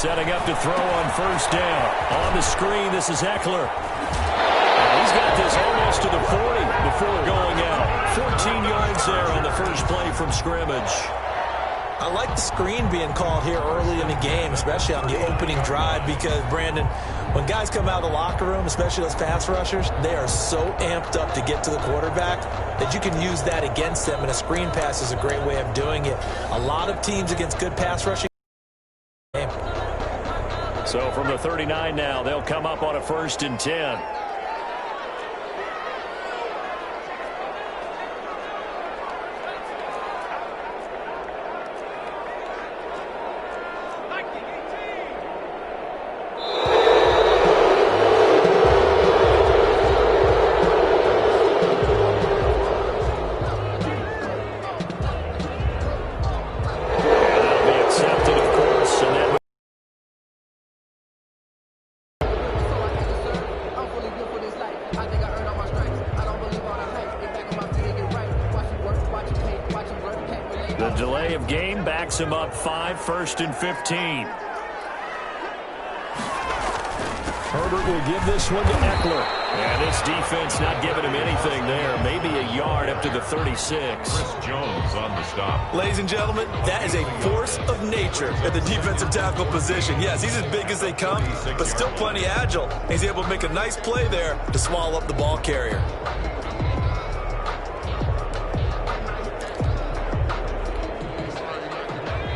Setting up to throw on first down. On the screen, this is Eckler. He's got this almost to the 40 before going out. 14 yards there on the first play from scrimmage. I like the screen being called here early in the game, especially on the opening drive, because, Brandon, when guys come out of the locker room, especially those pass rushers, they are so amped up to get to the quarterback that you can use that against them, and a screen pass is a great way of doing it. A lot of teams against good pass rushing. So from the 39 now, they'll come up on a 1st and 10. The delay of game backs him up 5, 1st and 15. Herbert will give this one to Eckler. And this defense not giving him anything there. Maybe a yard up to the 36. Chris Jones on the stop. Ladies and gentlemen, that is a force of nature at the defensive tackle position. Yes, he's as big as they come, but still plenty agile. He's able to make a nice play there to swallow up the ball carrier.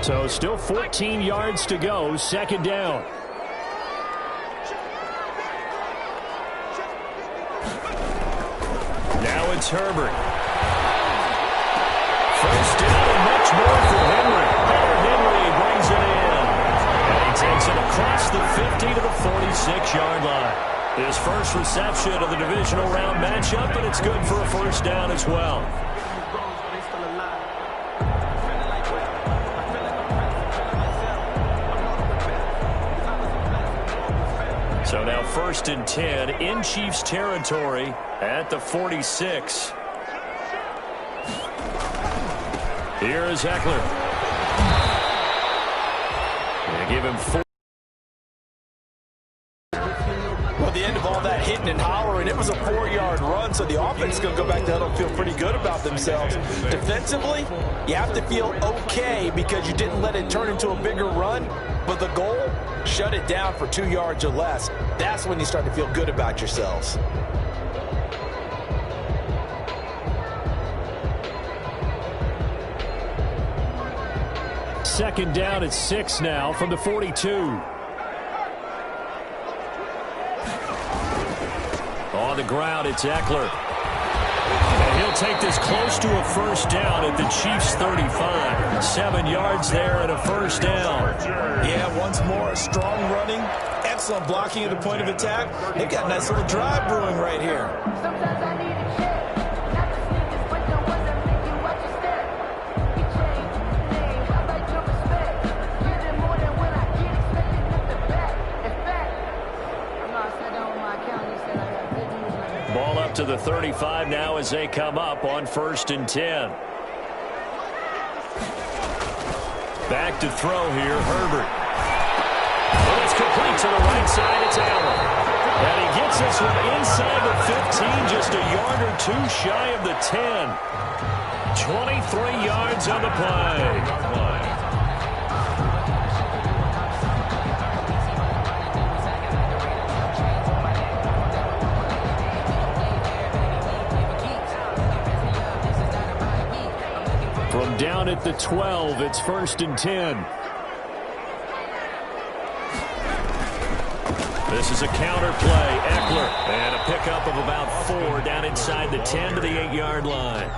So still 14 yards to go, 2nd down. Now it's Herbert. 1st down and much more for Henry. Henry brings it in. And he takes it across the 50 to the 46-yard line. His first reception of the divisional round matchup, and it's good for a 1st down as well. So now 1st and 10 in Chiefs territory at the 46. Here is Eckler. They give him 4. Well, the end of all that hitting and hollering, it was a 4-yard run, so the offense is going to go back to huddle and feel pretty good about themselves. Defensively, you have to feel okay because you didn't let it turn into a bigger run, but the goal, shut it down for 2 yards or less. That's when you start to feel good about yourselves. Second down at 6 now from the 42. On the ground, it's Eckler. And he'll take this close to a 1st down at the Chiefs' 35. 7 yards there and a 1st down. Yeah, once more, strong running, excellent blocking at the point of attack. They've got a nice little drive brewing right here. Ball up to the 35 now as they come up on 1st and 10. Back to throw here, Herbert. And it's complete to the right side. It's Allen. And he gets this one inside the 15, just a yard or 2 shy of the 10. 23 yards on the play. From down at the 12, it's 1st and 10. This is a counter play. Eckler. And a pickup of about 4 down inside the 10 to the 8-yard line.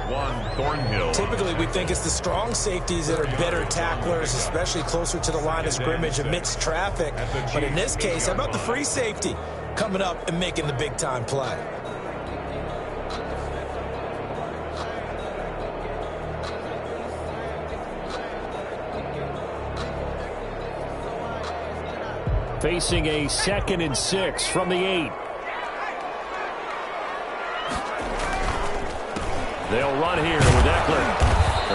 Thornhill. Typically, we think it's the strong safeties that are better tacklers, especially closer to the line of scrimmage amidst traffic. But in this case, how about the free safety coming up and making the big-time play? Facing a 2nd and 6 from the 8. They'll run here with Eckler.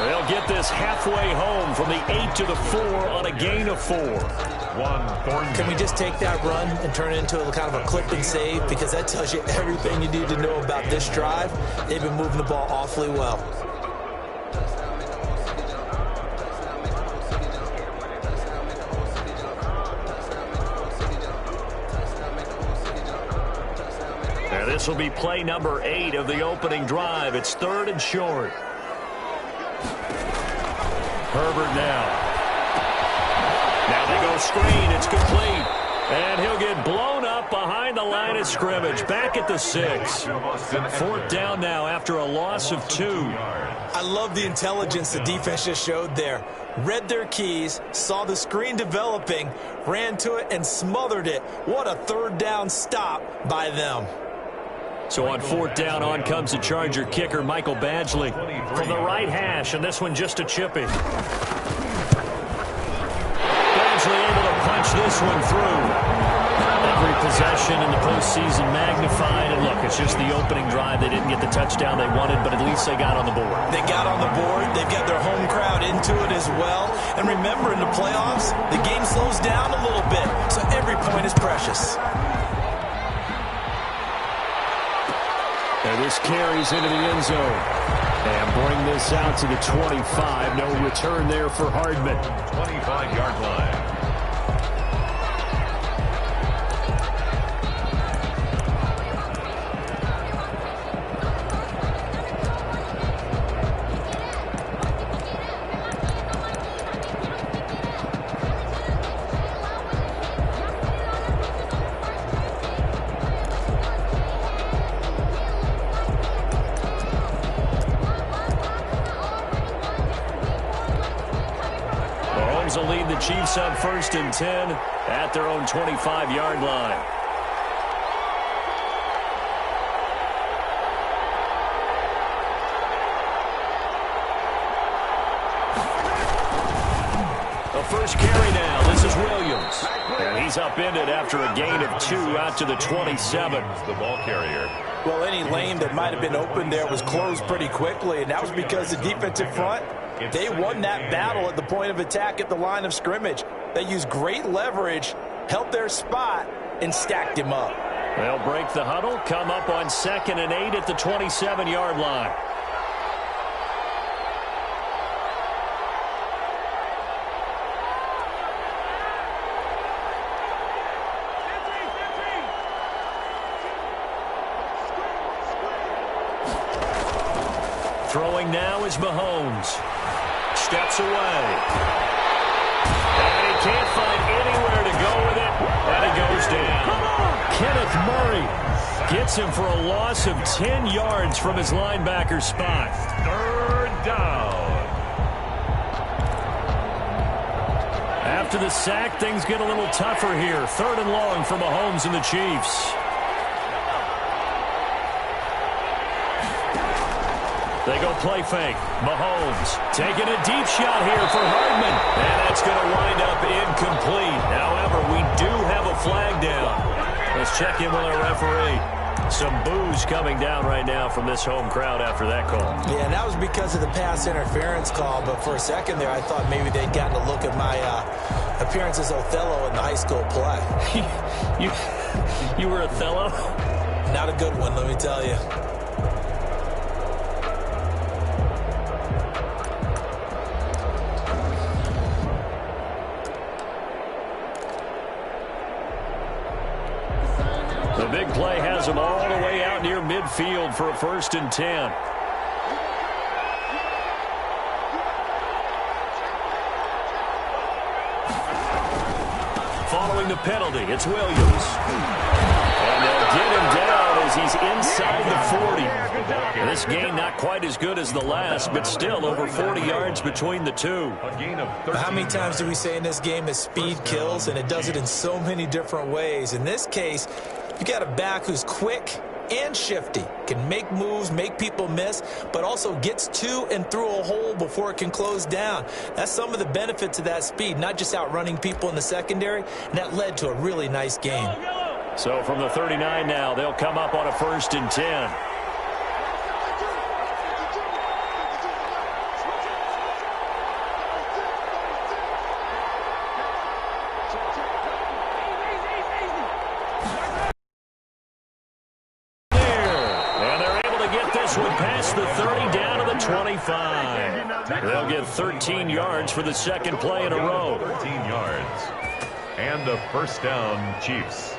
They'll get this halfway home from the 8 to the 4 on a gain of 4. Can we just take that run and turn it into a kind of a clip and save? Because that tells you everything you need to know about this drive. They've been moving the ball awfully well. And this will be play number 8 of the opening drive. It's 3rd and short. Herbert now. Now they go screen. It's complete. And he'll get blown up behind the line of scrimmage. Back at the 6. 4th down now after a loss of 2. I love the intelligence the defense just showed there. Read their keys, saw the screen developing, ran to it, and smothered it. What a 3rd down stop by them. So on 4th down, on comes the Charger kicker, Michael Badgley, from the right hash, and this one just a chippy. Badgley able to punch this one through. Every possession in the postseason magnified, and look, it's just the opening drive. They didn't get the touchdown they wanted, but at least they got on the board. They got on the board. They've got their home crowd into it as well. And remember, in the playoffs, the game slows down a little bit, so every point is precious. And this carries into the end zone. And bring this out to the 25. No return there for Hardman. 25-yard line. Will lead the Chiefs up 1st and 10 at their own 25-yard line. The first carry now. This is Williams. And he's upended after a gain of 2 out to the 27. The ball carrier. Well, any lane that might have been open there was closed pretty quickly, and that was because the defensive front, they won that battle at the point of attack at the line of scrimmage. They used great leverage, held their spot, and stacked him up. They'll break the huddle, come up on 2nd and 8 at the 27-yard line. Throwing now is Mahomes. Steps away. And he can't find anywhere to go with it. And it goes down. Kenneth Murray gets him for a loss of 10 yards from his linebacker spot. 3rd down. After the sack, things get a little tougher here. 3rd and long for Mahomes and the Chiefs. They go play fake. Mahomes taking a deep shot here for Hardman. And that's going to wind up incomplete. However, we do have a flag down. Let's check in with our referee. Some boos coming down right now from this home crowd after that call. Yeah, and that was because of the pass interference call. But for a second there, I thought maybe they'd gotten a look at my appearance as Othello in the high school play. You were Othello? Not a good one, let me tell you. The big play has him all the way out near midfield for a 1st and 10. Following the penalty, it's Williams. And they'll get him down as he's inside the 40. This game not quite as good as the last, but still over 40 yards between the two. How many times do we say in this game that speed kills, and it does it in so many different ways? In this case, you got a back who's quick and shifty, can make moves, make people miss, but also gets to and through a hole before it can close down. That's some of the benefits of that speed, not just outrunning people in the secondary, and that led to a really nice game. So from the 39 now, they'll come up on a 1st and 10. 5. They'll get 13 yards for the second play in a row. 13 yards. And the first down, Chiefs.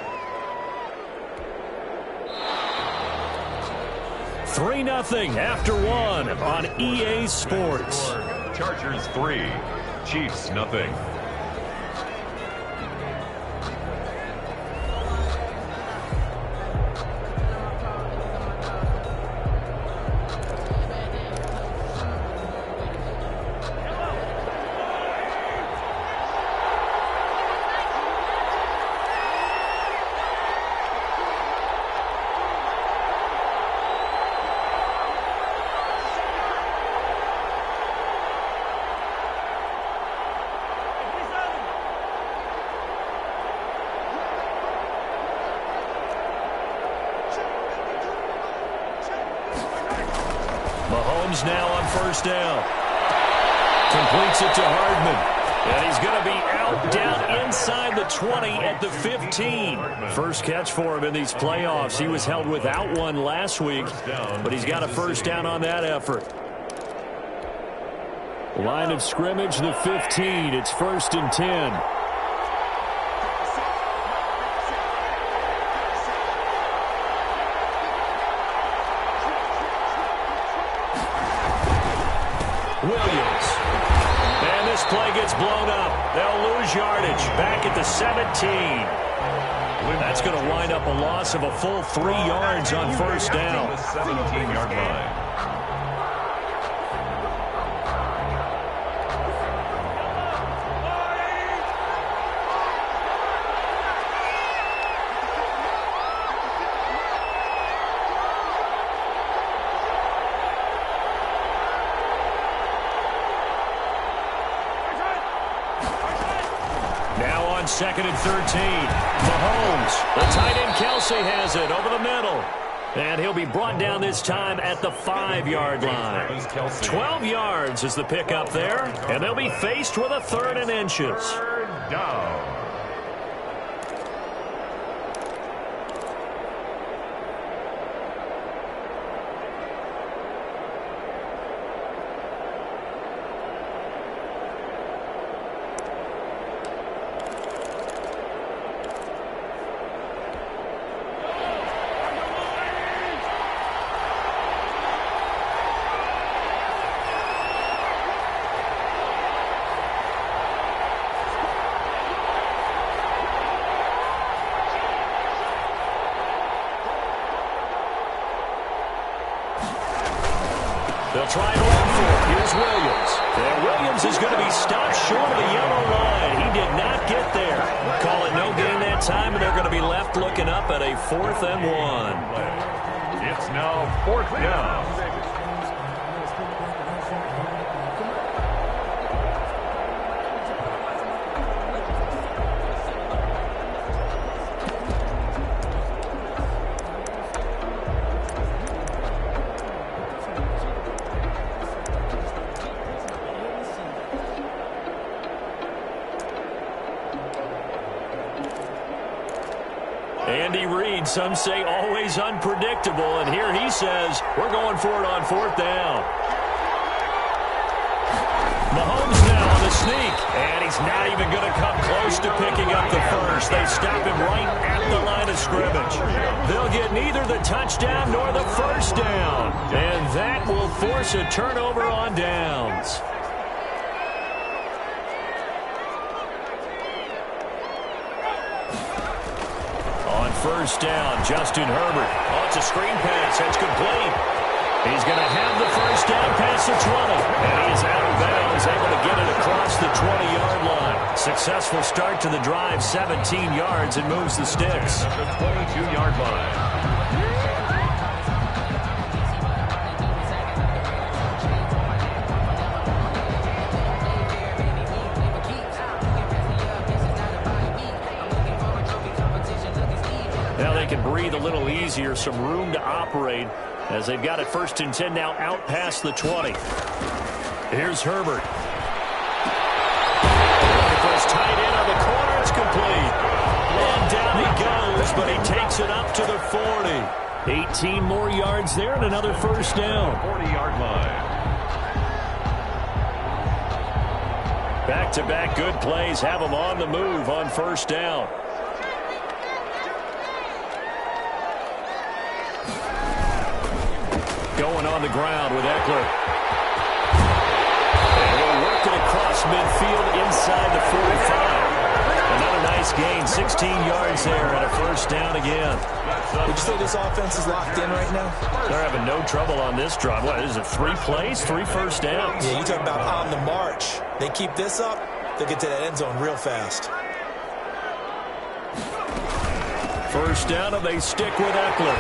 3-0 after 1 on EA Sports. Chargers 3, Chiefs nothing. Mahomes now on first down. Completes it to Hardman. And he's going to be out down inside the 20 at the 15. First catch for him in these playoffs. He was held without one last week, but he's got a first down on that effort. Line of scrimmage, the 15. It's 1st and 10. Williams. And this play gets blown up. They'll lose yardage. Back at the 17. That's going to wind up a loss of a full 3 yards on first down. The 17-yard line. Second and 13. Mahomes. The tight end Kelsey has it over the middle. And he'll be brought down this time at the 5-yard line. 12 yards is the pickup there. And they'll be faced with a 3rd and inches. Third down. They'll try and run for it. Here's Williams. And Williams is going to be stopped short of the yellow line. He did not get there. Call it no gain that time, and they're going to be left looking up at a 4th and 1. It's now 4th down. Andy Reid, some say always unpredictable, and here he says we're going for it on 4th down. Mahomes now on the sneak, and he's not even going to come close to picking up the first. They stop him right at the line of scrimmage. They'll get neither the touchdown nor the first down, and that will force a turnover on downs. First down, Justin Herbert. Oh, it's a screen pass. That's complete. He's going to have the first down past the 20. And he is out of bounds, able to get it across the 20-yard line. Successful start to the drive, 17 yards, and moves the sticks. The 22-yard line. Now they can breathe a little easier, some room to operate as they've got it 1st and 10 now out past the 20. Here's Herbert. For his tight end on the corner, it's complete. And down he goes, but he takes it up to the 40. 18 more yards there and another first down. 40-yard line. Back-to-back good plays have them on the move on first down. Going on the ground with Eckler. And he'll work it across midfield inside the 45. Another nice gain, 16 yards there, and a first down again. Would you say this offense is locked in right now? They're having no trouble on this drive. What is it, 3 plays, 3 first downs? Yeah, you talk about on the march. They keep this up, they'll get to that end zone real fast. First down, and they stick with Eckler.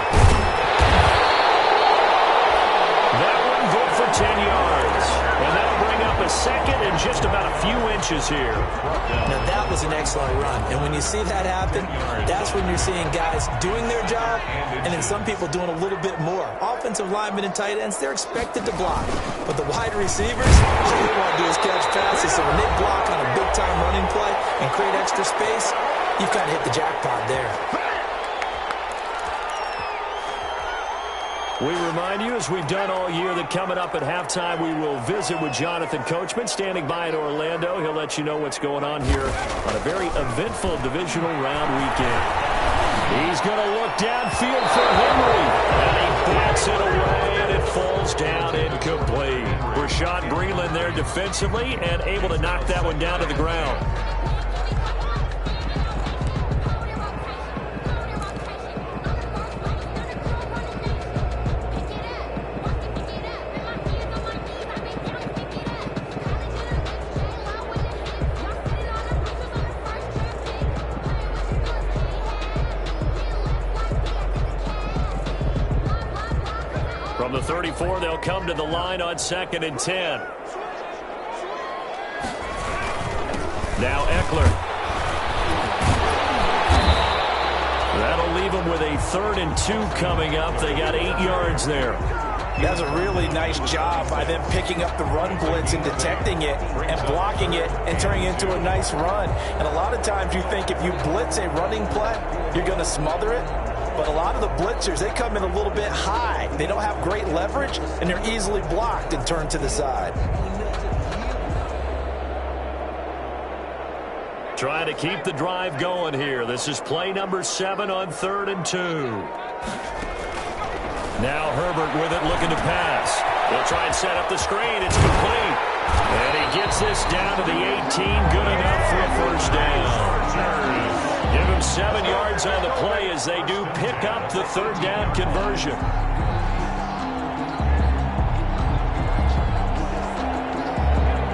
That one good for 10 yards. And that'll bring up a second and just about a few inches here. Now, that was an excellent run. And when you see that happen, that's when you're seeing guys doing their job and then some people doing a little bit more. Offensive linemen and tight ends, they're expected to block. But the wide receivers, all they want to do is catch passes. So when they block on a big-time running play and create extra space, you've kind of hit the jackpot there. We remind you, as we've done all year, that coming up at halftime, we will visit with Jonathan Coachman, standing by in Orlando. He'll let you know what's going on here on a very eventful divisional round weekend. He's going to look downfield for Henry, and he bats it away, and it falls down incomplete. Rashad Breeland there defensively and able to knock that one down to the ground. From the 34, they'll come to the line on 2nd and 10. Now Eckler. That'll leave them with a 3rd and 2 coming up. They got 8 yards there. That's a really nice job by them picking up the run blitz and detecting it and blocking it and turning it into a nice run. And a lot of times you think if you blitz a running play, you're going to smother it. But a lot of the blitzers, they come in a little bit high. They don't have great leverage, and they're easily blocked and turned to the side. Trying to keep the drive going here. This is play number 7 on 3rd and 2. Now Herbert with it, looking to pass. They'll try and set up the screen. It's complete. And he gets this down to the 18. Good enough for a first down. Give him 7 yards on the play as they do pick up the 3rd down conversion.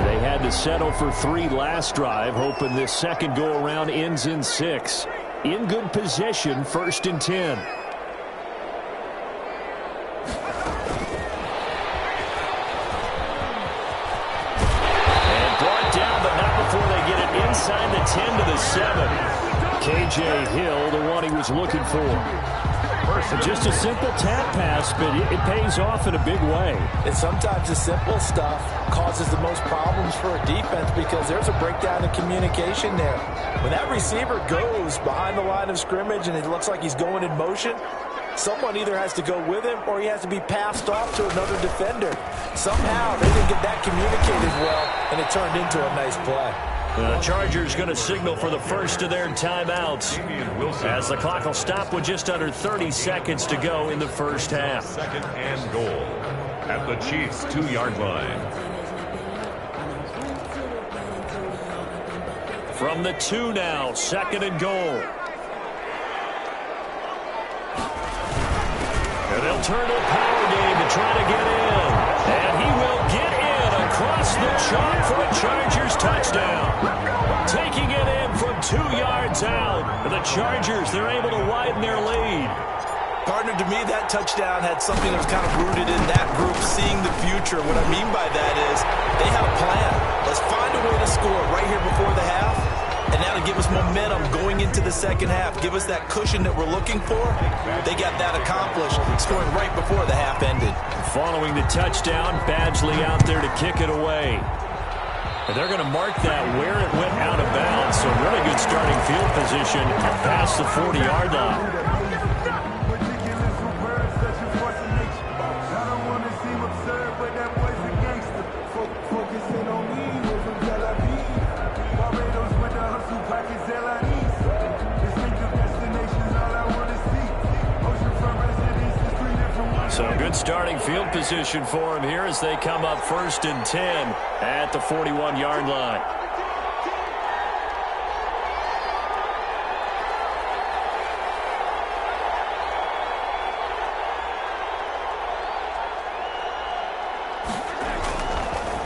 They had to settle for 3 last drive, hoping this second go-around ends in 6. In good position, 1st and 10. And brought down, but not before they get it inside the 10 to the 7. K.J. Hill, the one he was looking for. Just a simple tap pass, but it pays off in a big way. And sometimes the simple stuff causes the most problems for a defense because there's a breakdown in communication there. When that receiver goes behind the line of scrimmage and it looks like he's going in motion, someone either has to go with him or he has to be passed off to another defender. Somehow they didn't get that communicated well, and it turned into a nice play. The Chargers going to signal for the first of their timeouts as the clock will stop with just under 30 seconds to go in the first half. 2nd and goal at the Chiefs' 2-yard line. From the 2 now, 2nd and goal. And they'll turn to a power game to try to get in. And he will get in across the chalk for a Chargers touchdown. Taking it in from 2 yards out. The Chargers, they're able to widen their lead. Partner, to me, that touchdown had something that was kind of rooted in that group seeing the future. What I mean by that is they had a plan. Let's find a way to score right here before the half, and that'll give us momentum going into the second half. Give us that cushion that we're looking for. They got that accomplished, scoring right before the half ended. Following the touchdown, Badgley out there to kick it away. And they're going to mark that where it went out of bounds. So really good starting field position past the 40-yard line. So good starting field position for him here as they come up 1st and 10 at the 41-yard line.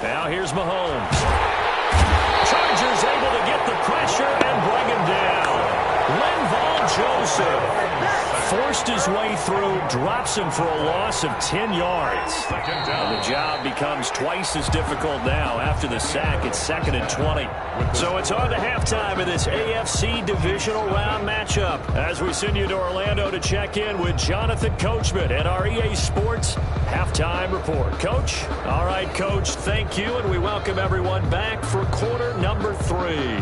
Now here's Mahomes. Chargers able to get the pressure and bring him down. Linval Joseph forced his way through, drops him for a loss of 10 yards. And the job becomes twice as difficult now after the sack. It's 2nd and 20. So it's on to halftime of this AFC divisional round matchup as we send you to Orlando to check in with Jonathan Coachman at our EA Sports Halftime Report. Coach? All right, Coach, thank you, and we welcome everyone back for quarter number 3.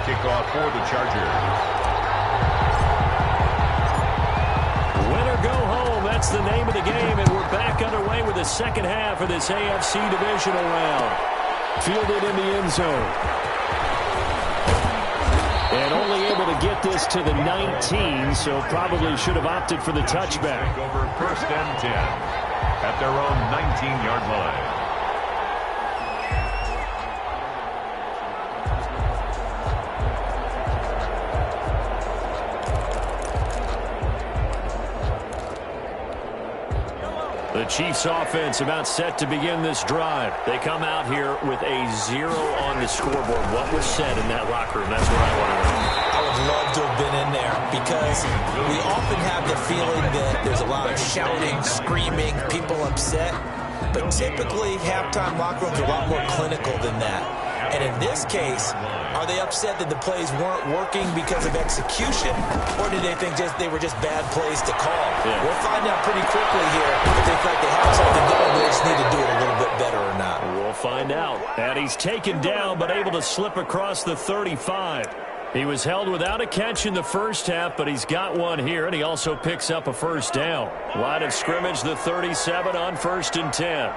Kick off for the Chargers. Win or go home, that's the name of the game, and we're back underway with the second half of this AFC divisional round. Fielded in the end zone. And only able to get this to the 19, so probably should have opted for the touchback. Over 1st and 10 at their own 19-yard line. The Chiefs offense about set to begin this drive. They come out here with a 0 on the scoreboard. What was said in that locker room? That's what I want to know. I would love to have been in there because we often have the feeling that there's a lot of shouting, screaming, people upset. But typically, halftime locker rooms are a lot more clinical than that. And in this case, are they upset that the plays weren't working because of execution, or do they think they were just bad plays to call? Yeah. We'll find out pretty quickly here if they think they have something going, they just need to do it a little bit better or not. We'll find out. And he's taken down, but able to slip across the 35. He was held without a catch in the first half, but he's got one here, and he also picks up a first down. Line of scrimmage, the 37 on 1st and 10.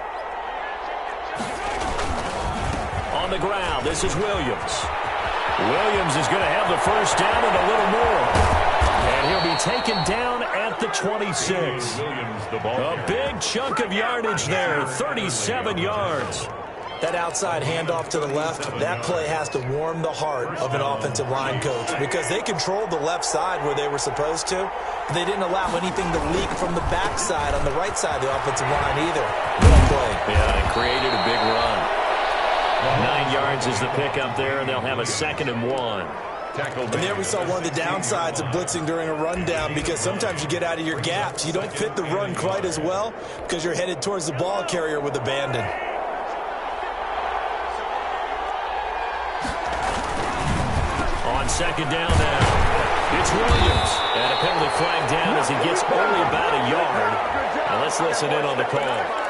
On the ground, this is Williams. Williams is going to have the first down and a little more. And he'll be taken down at the 26. A big chunk of yardage there, 37 yards. That outside handoff to the left, that play has to warm the heart of an offensive line coach because they controlled the left side where they were supposed to. But they didn't allow anything to leak from the backside on the right side of the offensive line either. Well played. Yeah, it created a big run. 9 yards is the pickup there, and they'll have a 2nd and 1. And there we saw one of the downsides of blitzing during a rundown because sometimes you get out of your gaps. You don't fit the run quite as well because you're headed towards the ball carrier with abandon. On 2nd down now, it's Williams. And a penalty flag down as he gets only about a yard. Now let's listen in on the call.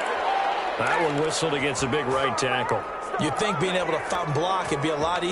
That one whistled against a big right tackle. You'd think being able to foul block would be a lot easier.